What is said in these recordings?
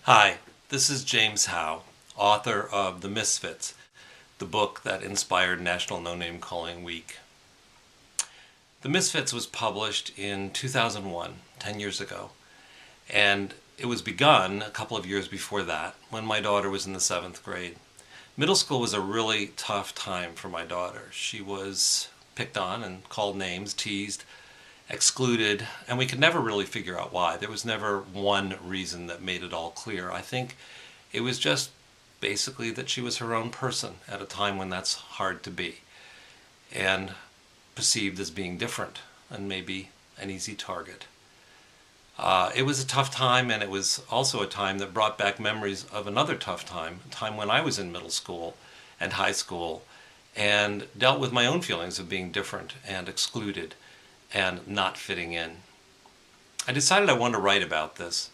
Hi, this is James Howe, author of The Misfits, the book that inspired National No Name Calling Week. The Misfits was published in 2001, 10 years ago, and it was begun a couple of years before that when my daughter was in the 7th grade. Middle school was a really tough time for my daughter. She was picked on and called names, teased, excluded, and we could never really figure out why. There was never one reason that made it all clear. I think it was just basically that she was her own person at a time when that's hard to be, and perceived as being different and maybe an easy target. It was a tough time, and it was also a time that brought back memories of another tough time, a time when I was in middle school and high school and dealt with my own feelings of being different and excluded and not fitting in. I decided I wanted to write about this,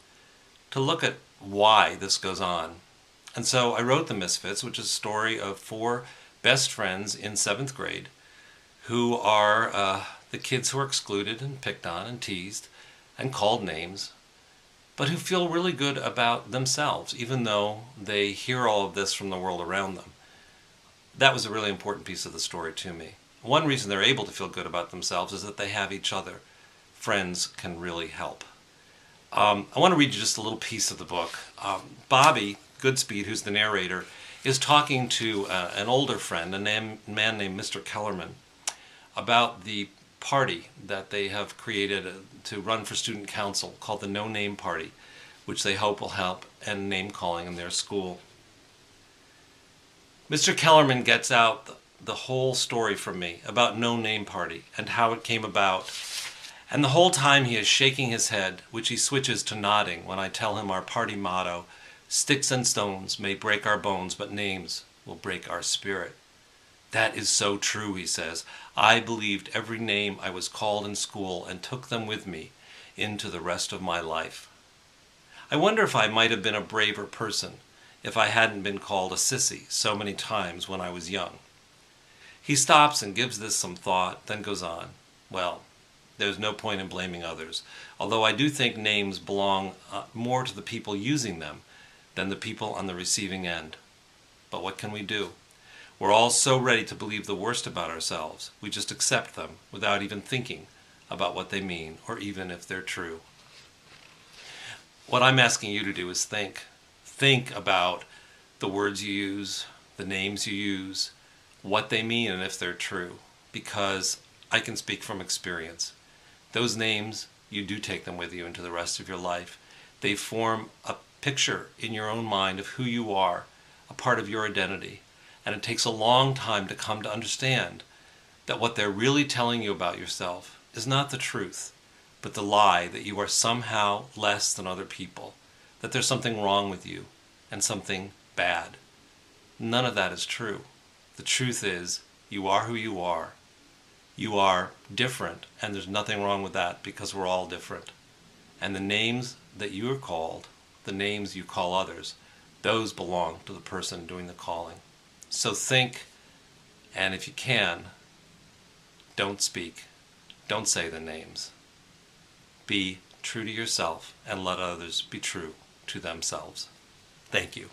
to look at why this goes on. And so I wrote The Misfits, which is a story of 4 best friends in 7th grade who are the kids who are excluded and picked on and teased and called names, but who feel really good about themselves, even though they hear all of this from the world around them. That was a really important piece of the story to me. One reason they're able to feel good about themselves is that they have each other. Friends can really help. I want to read you just a little piece of the book. Bobby Goodspeed, who's the narrator, is talking to an older friend, a man named Mr. Kellerman, about the party that they have created to run for student council called the No Name Party, which they hope will help end name calling in their school. Mr. Kellerman gets out the whole story from me about No Name Party and how it came about. And the whole time he is shaking his head, which he switches to nodding when I tell him our party motto, "Sticks and stones may break our bones, but names will break our spirit." "That is so true," he says. "I believed every name I was called in school and took them with me into the rest of my life. I wonder if I might have been a braver person if I hadn't been called a sissy so many times when I was young." He stops and gives this some thought, then goes on. "Well, there's no point in blaming others, although I do think names belong more to the people using them than the people on the receiving end. But what can we do? We're all so ready to believe the worst about ourselves, we just accept them without even thinking about what they mean or even if they're true." What I'm asking you to do is think. Think about the words you use, the names you use, what they mean and if they're true, because I can speak from experience. Those names, you do take them with you into the rest of your life. They form a picture in your own mind of who you are, a part of your identity, and it takes a long time to come to understand that what they're really telling you about yourself is not the truth, but the lie that you are somehow less than other people, that there's something wrong with you and something bad. None of that is true. The truth is, you are who you are. You are different, and there's nothing wrong with that because we're all different. And the names that you are called, the names you call others, those belong to the person doing the calling. So think, and if you can, don't speak. Don't say the names. Be true to yourself and let others be true to themselves. Thank you.